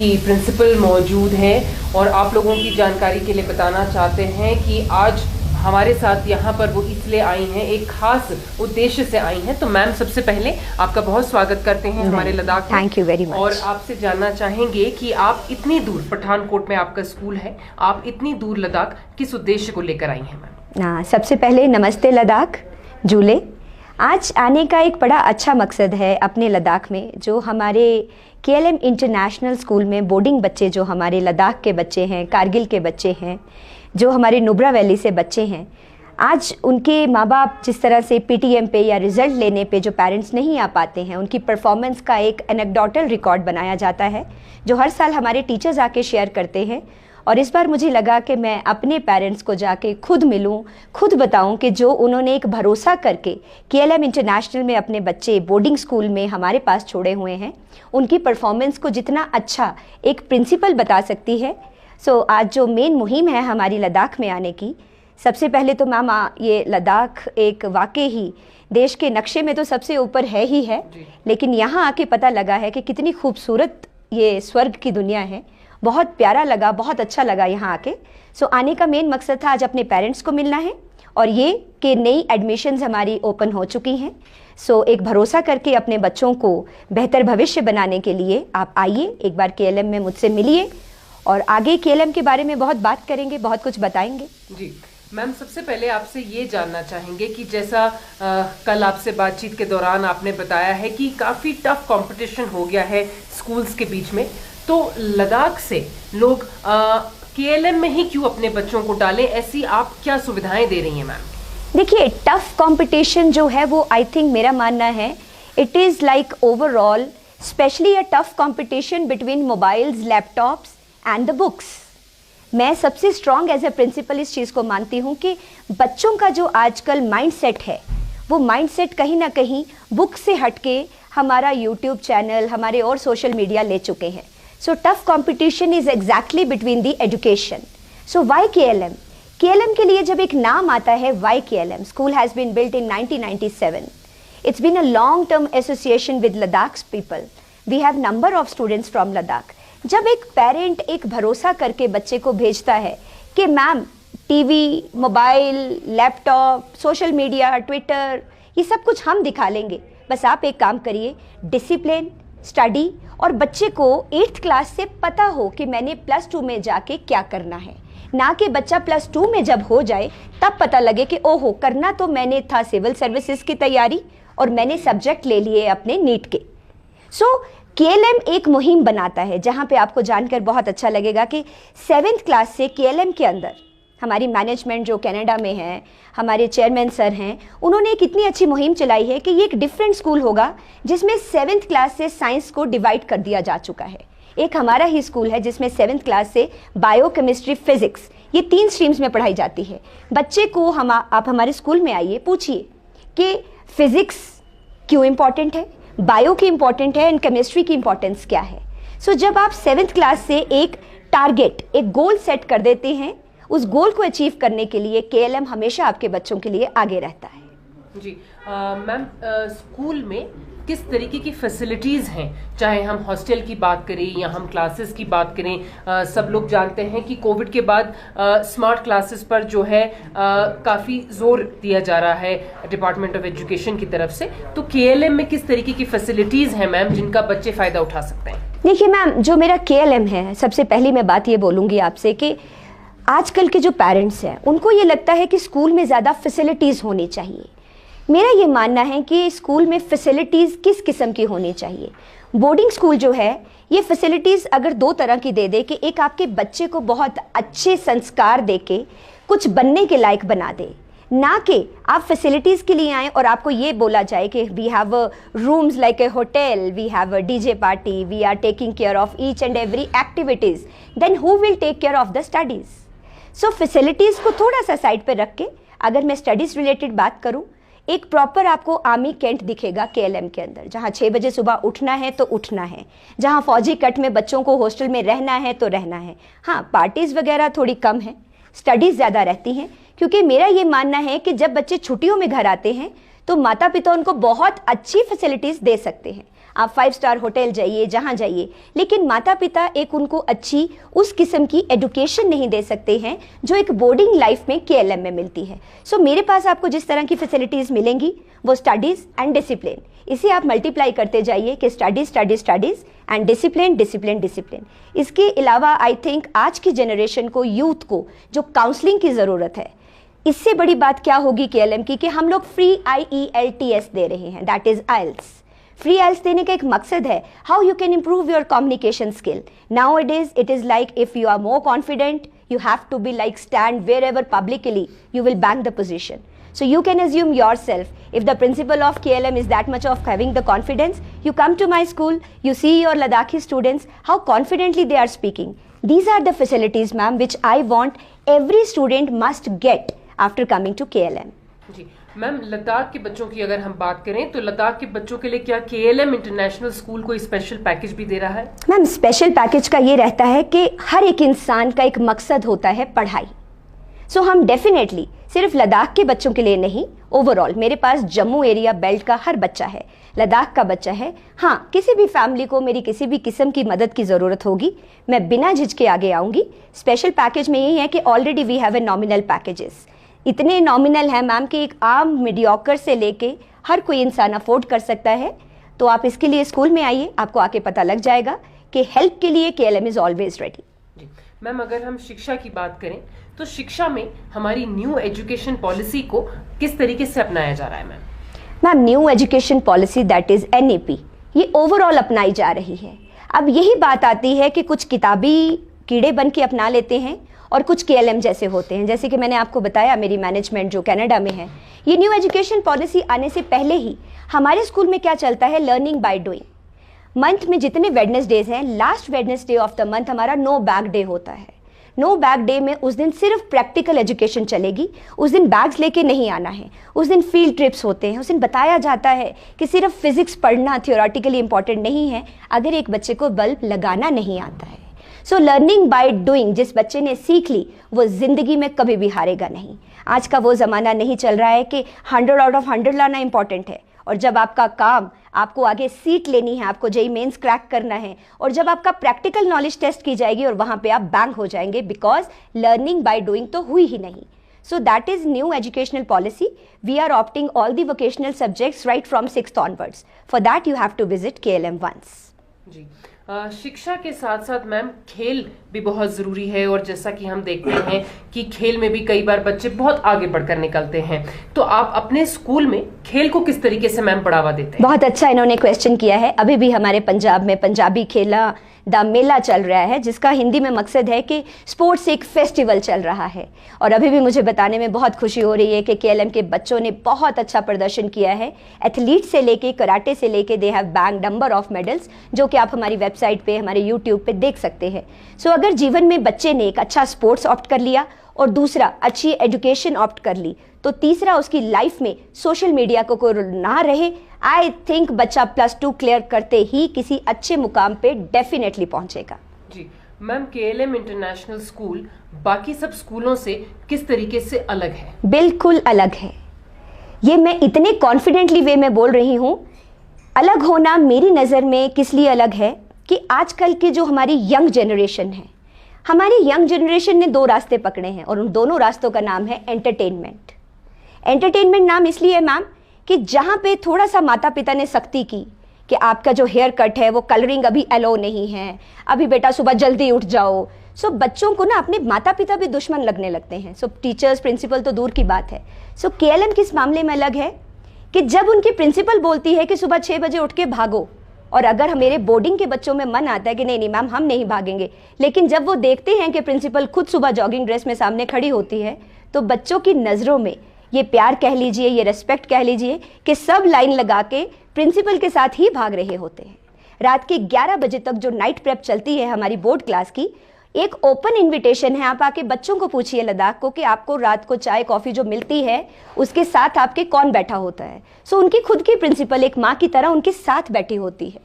की प्रिंसिपल मौजूद हैं और आप लोगों की जानकारी के लिए बताना चाहते हैं कि आज हमारे साथ यहाँ पर वो इसलिए आई हैं, एक खास उद्देश्य से आई हैं। तो मैम, सबसे पहले आपका बहुत स्वागत करते हैं हमारे लद्दाख में। Thank you very much. और आपसे जानना चाहेंगे कि आप इतनी दूर, पठानकोट में आपका स्कूल है, आप इतनी दूर लद्दाख किस उद्देश्य को लेकर आई हैं मैम? सबसे पहले नमस्ते लद्दाख जूले। आज आने का एक बड़ा अच्छा मकसद है अपने लद्दाख में, जो हमारे KLM इंटरनेशनल स्कूल में बोर्डिंग बच्चे, जो हमारे लद्दाख के बच्चे हैं, कारगिल के बच्चे हैं, जो हमारे नुब्रा वैली से बच्चे हैं, आज उनके माँ बाप जिस तरह से PTM पे या रिज़ल्ट लेने पे जो पेरेंट्स नहीं आ पाते हैं, उनकी परफॉर्मेंस का एक एनेक्डोटल रिकॉर्ड बनाया जाता है जो हर साल हमारे टीचर्स आके शेयर करते हैं। और इस बार मुझे लगा कि मैं अपने पेरेंट्स को जाके खुद मिलूं, खुद बताऊं कि जो उन्होंने एक भरोसा करके KLM इंटरनेशनल में अपने बच्चे बोर्डिंग स्कूल में हमारे पास छोड़े हुए हैं, उनकी परफॉर्मेंस को जितना अच्छा एक प्रिंसिपल बता सकती है। सो आज जो मेन मुहिम है हमारी लद्दाख में आने की, सबसे पहले तो मैम ये लद्दाख एक वाकई ही देश के नक्शे में तो सबसे ऊपर है ही है, लेकिन यहाँ आके पता लगा है कि कितनी खूबसूरत ये स्वर्ग की दुनिया है। बहुत प्यारा लगा, बहुत अच्छा लगा यहाँ आके। सो आने का मेन मकसद था आज अपने पेरेंट्स को मिलना है, और ये कि नई एडमिशन्स हमारी ओपन हो चुकी हैं। सो एक भरोसा करके अपने बच्चों को बेहतर भविष्य बनाने के लिए आप आइए, एक बार KLM में मुझसे मिलिए, और आगे KLM के बारे में बहुत बात करेंगे, बहुत कुछ बताएंगे। जी मैम, सबसे पहले आपसे ये जानना चाहेंगे कि जैसा कल आपसे बातचीत के दौरान आपने बताया है कि काफ़ी टफ कंपटीशन हो गया है स्कूल्स के बीच में, तो लद्दाख से लोग KLM में ही क्यों अपने बच्चों को डालें? ऐसी आप क्या सुविधाएं दे रही हैं मैम? देखिए, टफ कंपटीशन जो है वो आई थिंक मेरा मानना है it is like overall specially a tough competition between mobiles, laptops and the books. मैं सबसे स्ट्रॉन्ग एज ए प्रिंसिपल इस चीज़ को मानती हूँ कि बच्चों का जो आजकल माइंडसेट है, वो माइंडसेट कहीं ना कहीं बुक से हटके हमारा यूट्यूब चैनल, हमारे और सोशल मीडिया ले चुके हैं। So tough competition is exactly between the education. So why KLM? KLM के लिए जब एक नाम आता है why KLM? School has been built in 1997. It's been a long-term association with Ladakh's people. We have number of students from Ladakh. जब एक parent एक भरोसा करके बच्चे को भेजता है कि ma'am TV, mobile, laptop, social media, Twitter, ये सब कुछ हम दिखा लेंगे, बस आप एक काम करिए, डिसिप्लिन, स्टडी, और बच्चे को 8th क्लास से पता हो कि मैंने +2 में जाके क्या करना है, ना कि बच्चा +2 में जब हो जाए तब पता लगे कि ओहो, करना तो मैंने था सिविल सर्विसेज की तैयारी और मैंने सब्जेक्ट ले लिए अपने नीट के। सो KLM एक मुहिम बनाता है जहाँ पे आपको जानकर बहुत अच्छा लगेगा कि 7th क्लास से KLM के अंदर हमारी मैनेजमेंट जो कनाडा में है, हमारे चेयरमैन सर हैं, उन्होंने एक इतनी अच्छी मुहिम चलाई है कि ये एक डिफरेंट स्कूल होगा जिसमें 7th क्लास से साइंस को डिवाइड कर दिया जा चुका है। एक हमारा ही स्कूल है जिसमें 7th क्लास से बायो, केमिस्ट्री, फिजिक्स, ये 3 स्ट्रीम्स में पढ़ाई जाती है। बच्चे को आप हमारे स्कूल में आइए, पूछिए कि फिजिक्स क्यों इम्पॉर्टेंट है, बायो की इम्पॉर्टेंट है, एंड केमिस्ट्री की इम्पॉर्टेंस क्या है। सो जब आप 7th क्लास से एक टारगेट, एक गोल सेट कर देते हैं, उस गोल को अचीव करने के लिए KLM हमेशा आपके बच्चों के लिए आगे रहता है। जी मैम, स्कूल में किस तरीके की फैसिलिटीज़ हैं, चाहे हम हॉस्टल की बात करें या हम क्लासेस की बात करें? सब लोग जानते हैं कि कोविड के बाद स्मार्ट क्लासेस पर जो है काफ़ी जोर दिया जा रहा है डिपार्टमेंट ऑफ एजुकेशन की तरफ से, तो KLM में किस तरीके की फैसिलिटीज़ हैं मैम जिनका बच्चे फ़ायदा उठा सकते हैं? देखिए मैम, जो मेरा KLM है, सबसे पहली मैं बात ये बोलूँगी आपसे कि आजकल के जो पेरेंट्स हैं उनको ये लगता है कि स्कूल में ज़्यादा फैसिलिटीज़ होनी चाहिए। मेरा ये मानना है कि स्कूल में फैसिलिटीज़ किस किस्म की होनी चाहिए। बोर्डिंग स्कूल जो है, ये फैसिलिटीज़ अगर 2 तरह की दे दे कि एक आपके बच्चे को बहुत अच्छे संस्कार दे के कुछ बनने के लायक बना दे, ना कि आप फैसिलिटीज़ के लिए आएँ और आपको ये बोला जाए कि we have rooms like a hotel, we have a DJ party, we are taking care of each and every activities, then who will take care of the studies. So facilities को थोड़ा सा साइड पे रख के अगर मैं studies related बात करूं, एक प्रॉपर आपको आर्मी कैंट दिखेगा KLM के अंदर, जहां 6 बजे सुबह उठना है तो उठना है, जहां फौजी कट में बच्चों को हॉस्टल में रहना है तो रहना है। हाँ, पार्टीज़ वगैरह थोड़ी कम है, स्टडीज़ ज़्यादा रहती हैं, क्योंकि मेरा ये मानना है कि जब बच्चे छुट्टियों में घर आते हैं तो माता पिता उनको बहुत अच्छी फैसिलिटीज़ दे सकते हैं। आप 5 स्टार होटल जाइए, जहाँ जाइए, लेकिन माता पिता एक उनको अच्छी उस किस्म की एजुकेशन नहीं दे सकते हैं जो एक बोर्डिंग लाइफ में KLM में मिलती है। सो मेरे पास आपको जिस तरह की फैसिलिटीज़ मिलेंगी वो स्टडीज़ एंड डिसिप्लिन, इसे आप मल्टीप्लाई करते जाइए कि studies studies studies and discipline discipline discipline. इसके अलावा आई थिंक आज की जनरेशन को, यूथ को जो काउंसलिंग की ज़रूरत है, इससे बड़ी बात क्या होगी KLM की कि हम लोग फ्री IELTS दे रहे हैं, that is IELTS। Free IELTS देने का एक मकसद है how you can improve your communication skill. Now it is like if you are more confident you have to be like stand wherever publicly you will bank the position. So you can assume yourself, if the principal of KLM is that much of having the confidence, you come to my school, you see your Ladakhi students, how confidently they are speaking. These are the facilities, ma'am, which I want every student must get after coming to KLM. जी ma'am, Ladakh के बच्चों की अगर हम बात करें तो लद्दाख के बच्चों के लिए क्या KLM इंटरनेशनल स्कूल कोई स्पेशल पैकेज भी दे रहा है? मैम, स्पेशल पैकेज का ये रहता है कि हर एक इंसान का एक मकसद होता है पढ़ाई। सो हम डेफिनेटली सिर्फ लद्दाख के बच्चों के लिए नहीं, ओवरऑल मेरे पास जम्मू एरिया बेल्ट का हर बच्चा है, लद्दाख का बच्चा है। हाँ, किसी भी फैमिली को मेरी किसी भी किस्म की मदद की ज़रूरत होगी, मैं बिना झिझके आगे आऊँगी। स्पेशल पैकेज में यही है कि already we have a nominal packages, इतने नॉमिनल है मैम कि एक आम मीडियोकर से लेके हर कोई इंसान अफोर्ड कर सकता है। तो आप इसके लिए स्कूल में आइए, आपको आके पता लग जाएगा कि हेल्प के लिए KLM इज ऑलवेज रेडी। जी मैम, अगर हम शिक्षा की बात करें तो शिक्षा में हमारी न्यू एजुकेशन पॉलिसी को किस तरीके से अपनाया जा रहा है? Ma'am, new education policy that is NEP, ये ओवरऑल अपनाई जा रही है। अब यही बात आती है कि कुछ किताबी कीड़े बन के अपना लेते हैं और कुछ KLM जैसे होते हैं। जैसे कि मैंने आपको बताया, मेरी मैनेजमेंट जो कनाडा में है, ये न्यू एजुकेशन पॉलिसी आने से पहले ही हमारे स्कूल में क्या चलता है, लर्निंग बाय डूइंग। मंथ में जितने वेडनेसडेज हैं, last Wednesday of the month हमारा नो बैग डे होता है। नो बैग डे में उस दिन सिर्फ प्रैक्टिकल एजुकेशन चलेगी, उस दिन बैग्स लेके नहीं आना है, उस दिन फील्ड ट्रिप्स होते हैं, उस दिन बताया जाता है कि सिर्फ फिजिक्स पढ़ना थियोरेटिकली इंपॉर्टेंट नहीं है अगर एक बच्चे को बल्ब लगाना नहीं आता है। सो लर्निंग बाय डूइंग, जिस बच्चे ने सीख ली वो जिंदगी में कभी भी हारेगा नहीं। आज का वो ज़माना नहीं चल रहा है कि 100 आउट ऑफ 100 लाना इंपॉर्टेंट है, और जब आपका काम, आपको आगे सीट लेनी है, आपको JEE मेंस क्रैक करना है, और जब आपका प्रैक्टिकल नॉलेज टेस्ट की जाएगी और वहाँ पे आप बैंक हो जाएंगे, बिकॉज लर्निंग बाय डूइंग तो हुई ही नहीं। So that is new educational policy. We are opting all the vocational subjects right from 6th onwards. For that you have to visit KLM once. जी, शिक्षा के साथ साथ मैम खेल भी बहुत ज़रूरी है, और जैसा कि हम देखते हैं कि खेल में भी कई बार बच्चे बहुत आगे बढ़कर निकलते हैं, तो आप अपने स्कूल में खेल को किस तरीके से मैम बढ़ावा देते हैं? बहुत अच्छा इन्होंने क्वेश्चन किया है। अभी भी हमारे पंजाब में पंजाबी खेला दा मेला चल रहा है, जिसका हिंदी में मकसद है कि स्पोर्ट्स एक फेस्टिवल चल रहा है। और अभी भी मुझे बताने में बहुत खुशी हो रही है कि KLM के बच्चों ने बहुत अच्छा प्रदर्शन किया है। एथलीट से लेके, कराटे से लेके, they have bang number of medals, जो कि आप हमारी वेबसाइट पे, हमारे यूट्यूब पे देख सकते हैं। सो अगर जीवन में बच्चे ने एक अच्छा स्पोर्ट्स ऑप्ट कर लिया और दूसरा अच्छी एजुकेशन ऑप्ट कर ली, तो तीसरा उसकी लाइफ में सोशल मीडिया को कोई ना रहे, आई थिंक बच्चा +2 क्लियर करते ही किसी अच्छे मुकाम पे डेफिनेटली पहुंचेगा। जी मैम, KLM इंटरनेशनल स्कूल बाकी सब स्कूलों से किस तरीके से अलग है? बिल्कुल अलग है। ये मैं इतने कॉन्फिडेंटली वे में बोल रही हूँ। अलग होना मेरी नज़र में किस लिए अलग है कि आजकल के जो हमारी यंग जनरेशन है, हमारी यंग जनरेशन ने 2 रास्ते पकड़े हैं, और उन दोनों रास्तों का नाम है एंटरटेनमेंट। एंटरटेनमेंट नाम इसलिए है मैम कि जहाँ पे थोड़ा सा माता पिता ने सख्ती की कि आपका जो हेयर कट है वो कलरिंग अभी अलो नहीं है, अभी बेटा सुबह जल्दी उठ जाओ, सो बच्चों को ना अपने माता पिता भी दुश्मन लगने लगते हैं। सो टीचर्स, प्रिंसिपल तो दूर की बात है। सो KLM किस मामले में अलग है कि जब उनकी प्रिंसिपल बोलती है कि सुबह 6 बजे उठ के भागो, और अगर मेरे बोर्डिंग के बच्चों में मन आता है कि नहीं नहीं मैम हम नहीं भागेंगे, लेकिन जब वो देखते हैं कि प्रिंसिपल खुद सुबह जॉगिंग ड्रेस में सामने खड़ी होती है, तो बच्चों की नज़रों में ये प्यार कह लीजिए, ये रेस्पेक्ट कह लीजिए कि सब लाइन लगा के प्रिंसिपल के साथ ही भाग रहे होते हैं। रात के 11 बजे तक जो नाइट प्रेप चलती है हमारी बोर्ड क्लास की, एक ओपन इनविटेशन है। आप आके बच्चों को पूछिए लद्दाख को कि आपको रात को चाय कॉफ़ी जो मिलती है उसके साथ आपके कौन बैठा होता है। सो उनकी खुद की प्रिंसिपल एक माँ की तरह उनके साथ बैठी होती है।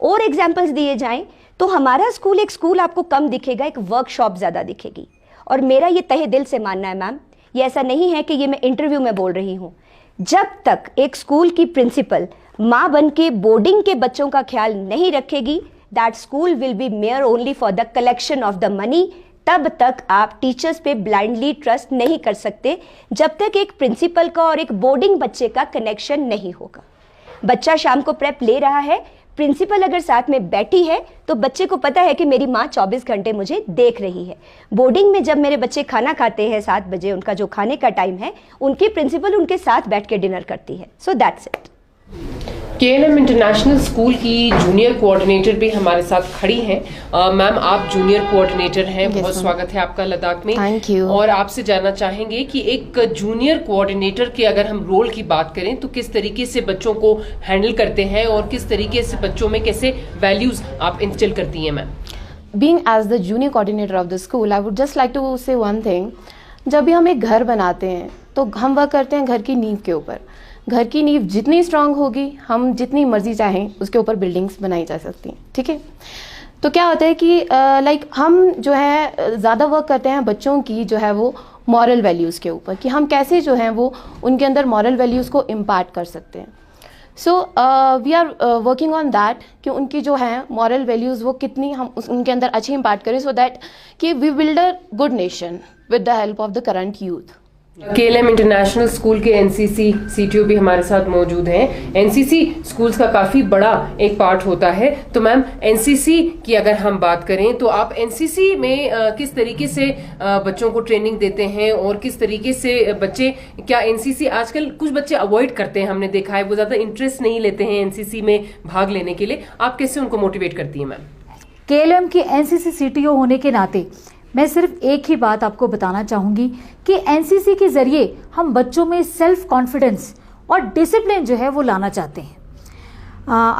और एग्जाम्पल्स दिए जाएं तो हमारा स्कूल एक स्कूल आपको कम दिखेगा, एक वर्कशॉप ज़्यादा दिखेगी। और मेरा ये तहे दिल से मानना है मैम, ये ऐसा नहीं है कि ये मैं इंटरव्यू में बोल रही हूँ। जब तक एक स्कूल की प्रिंसिपल माँ बन के बोर्डिंग के बच्चों का ख्याल नहीं रखेगी, that school will be mayor only for the collection of the money, तब तक आप टीचर्स पे ब्लाइंडली ट्रस्ट नहीं कर सकते, जब तक एक प्रिंसिपल का और एक बोर्डिंग बच्चे का कनेक्शन नहीं होगा। बच्चा शाम को प्रेप ले रहा है, प्रिंसिपल अगर साथ में बैठी है तो बच्चे को पता है कि मेरी माँ 24 घंटे मुझे देख रही है। बोर्डिंग में जब मेरे बच्चे खाना खाते हैं 7 बजे, उनका जो खाने का टाइम है, उनकी प्रिंसिपल उनके साथ बैठ के डिनर करती है। So that's it. KLM international school की जूनियर कोऑर्डिनेटर भी हमारे साथ खड़ी हैं। मैम, आप जूनियर कोऑर्डिनेटर हैं, बहुत स्वागत है आपका लद्दाख में। Thank you. और आपसे जानना चाहेंगे कि एक जूनियर कोऑर्डिनेटर के अगर हम रोल की बात करें तो किस तरीके से बच्चों को हैंडल करते हैं और किस तरीके से बच्चों में कैसे वैल्यूज आप इंस्टिल करती हैं ma'am? Being as the junior coordinator of the school, I would just like to say one thing. जब भी हम एक घर बनाते हैं तो हम वर्क करते हैं घर की नींव के ऊपर। घर की नींव जितनी स्ट्रांग होगी, हम जितनी मर्जी चाहें उसके ऊपर बिल्डिंग्स बनाई जा सकती हैं, ठीक है। तो क्या होता है कि लाइक हम जो है ज़्यादा वर्क करते हैं बच्चों की जो है वो मॉरल वैल्यूज़ के ऊपर, कि हम कैसे जो है वो उनके अंदर मॉरल वैल्यूज़ को इम्पार्ट कर सकते हैं। So we are working on that कि उनकी जो है मॉरल वैल्यूज़ वो कितनी हम उनके अंदर अच्छी इम्पार्ट करें, सो दैट कि we build a good nation with the help of the current youth. KLM international school के NCC CTO भी हमारे साथ मौजूद हैं। NCC स्कूल्स का काफ़ी बड़ा एक पार्ट होता है, तो मैम NCC की अगर हम बात करें तो आप NCC में किस तरीके से बच्चों को ट्रेनिंग देते हैं और किस तरीके से बच्चे, क्या NCC आजकल कुछ बच्चे अवॉइड करते हैं, हमने देखा है वो ज़्यादा इंटरेस्ट नहीं लेते हैं NCC में भाग लेने के लिए, आप कैसे उनको मोटिवेट करती हैं मैम? KLM की NCC CTO होने के नाते मैं सिर्फ एक ही बात आपको बताना चाहूँगी कि NCC के ज़रिए हम बच्चों में सेल्फ कॉन्फिडेंस और डिसिप्लिन जो है वो लाना चाहते हैं।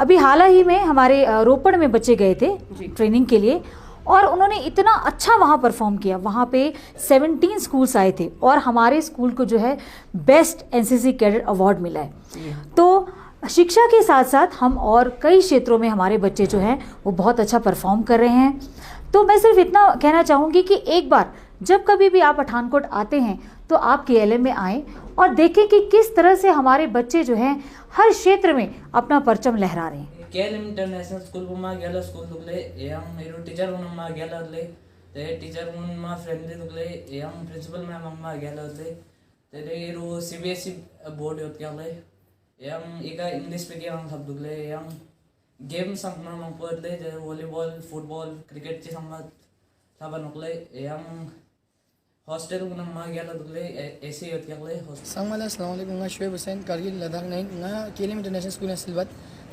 अभी हाल ही में हमारे रोपड़ में बच्चे गए थे ट्रेनिंग के लिए और उन्होंने इतना अच्छा वहाँ परफॉर्म किया। वहाँ पे 17 स्कूल्स आए थे और हमारे स्कूल को जो है बेस्ट NCC कैडेट अवार्ड मिला है। तो शिक्षा के साथ साथ हम और कई क्षेत्रों में हमारे बच्चे जो हैं वो बहुत अच्छा परफॉर्म कर रहे हैं। तो मैं सिर्फ इतना कहना चाहूँगी कि एक बार जब कभी भी आप पठानकोट आते हैं तो आप KLM में आएँ और देखें कि किस तरह से हमारे बच्चे जो हैं हर क्षेत्र में अपना परचम लहरा रहे हैं। KLM इंटरनेशनल स्कूल में गेला स्कूल दुगले यंग मेरो टीचर में गेला ले ते टीचर में फ्रेंडली दुगले यंग प्रिंसिपल मैम में गेला ले ते रो CBSE बोर्ड होत गेले यंग इका इंग्लिश स्पीकिंग सब दुगले यंग गेम संग में पढ़ले जे वॉलीबॉल फुटबॉल क्रिकेट ची संग सब नकले यंग हॉस्टल में गेला दुगले ऐसे होत गेले संगमाला अस्सलाम वालेकुम nga Shoaib Hussain Kargil Ladakh nain nga KLM International School Silvat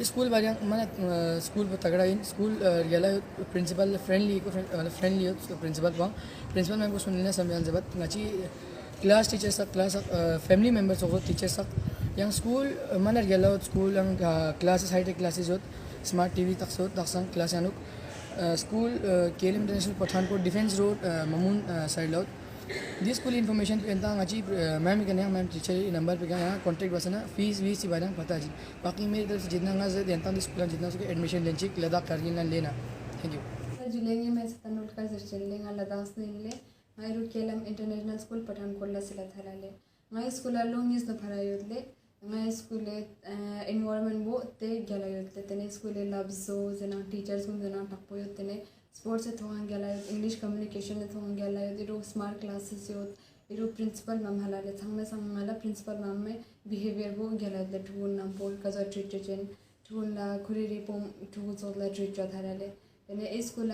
school bariang mana school tagda in school gela principal friendly principal bang principal ma'am ko sunna samyan jabat ngachi class teachers class family members of teachers yang school mana gela school yang classes high tech classes hot smart TV tak so daksang class anuk school KLM International Pathankot Defense Road Mamun side lot this school information पे इंता ngachi ma'am के नया ma'am teacher number पे गया contact बसना fees वीस बारे पता जी बाकी मेरी तरफ से जितना ना से देता हूँ स्कूल जितना उसके एडमिशन लेंची लद्दाख कारगिल ना लेना थैंक यू जुलेंगे मैं तनुल का जर्चन लेंगा लद्दाख से ले मैं route KLM international school Pathankot ला सिला थरा ले मैं स्कूल लोंग इस न भरा योले मैं स्कूल एनवायरनमेंट वो ते गला योले तेने स्कूल लब्स जो जना टीचर्स को जना टप्पो योते ने स्पोर्ट्स से थोड़ा गया इंग्लिश कम्युनिकेशन में थोड़ा गया इरो स्मार्ट क्लासेस इरो प्रिंसिपल मैम हलाले संग संगला प्रिंसिपल मैम में बिहेवियर वो गया ठून नाम बोल का जो ट्रीटेशन ठून ला खुरी रिपोम ठून सोला ट्रीट हलाले यानी स्कूल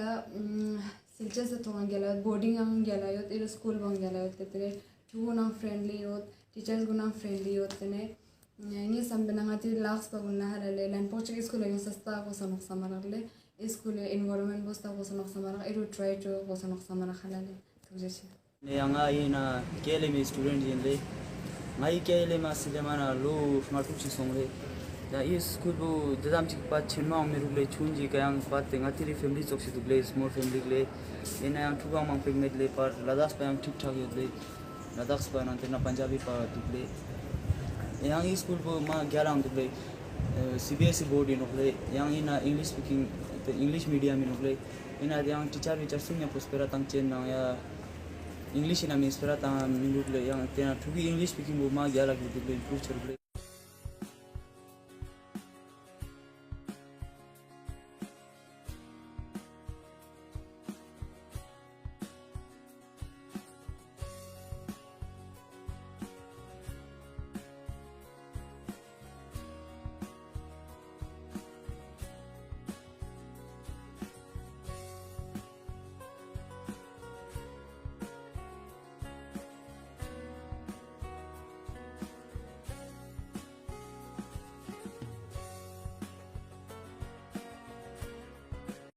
सिलचे से थोड़ा गया बोर्डिंग हम गया इरो स्कूल बंग गया तेरे ठून हम फ्रेंडली हो टीचर्स गुना फ्रेंडली होते ने ये सब बनाती लास्ट का गुना हलाले लैंड पोच स्कूल है सस्ता को सनक समारले स्कूल एनवायरनमेंट बस्ता को सनक समारा इरो ट्राई टू को सनक समारा खलाले तो जैसे ने यंगा इना KLM स्टूडेंट जिनले ngai KLM asile mana lo smart कुछ सोंगे दा ये स्कूल बो जदाम चिक पा छिनमा मेरु ले छुंजी कयांग पा तेंगा तिरी family Choksi Dhule small family ले इना yang ठुगा मांग पेगनेट ले पर लद्दाख पे ठीक ठाक ले लद्दाख पे नंते ना पंजाबी पा दुले yang ये स्कूल बो मा 11 दुले CBSE बोर्ड इन ले yang ina English speaking English medium in ले ina yang टीचर विचार सिंह पुष्पेरा तंग चेन ना या इंग्लिश ina मिस्पेरा ता मिलुले yang तेना ठुगी इंग्लिश स्पीकिंग बो मा 11 दुले फ्यूचर ले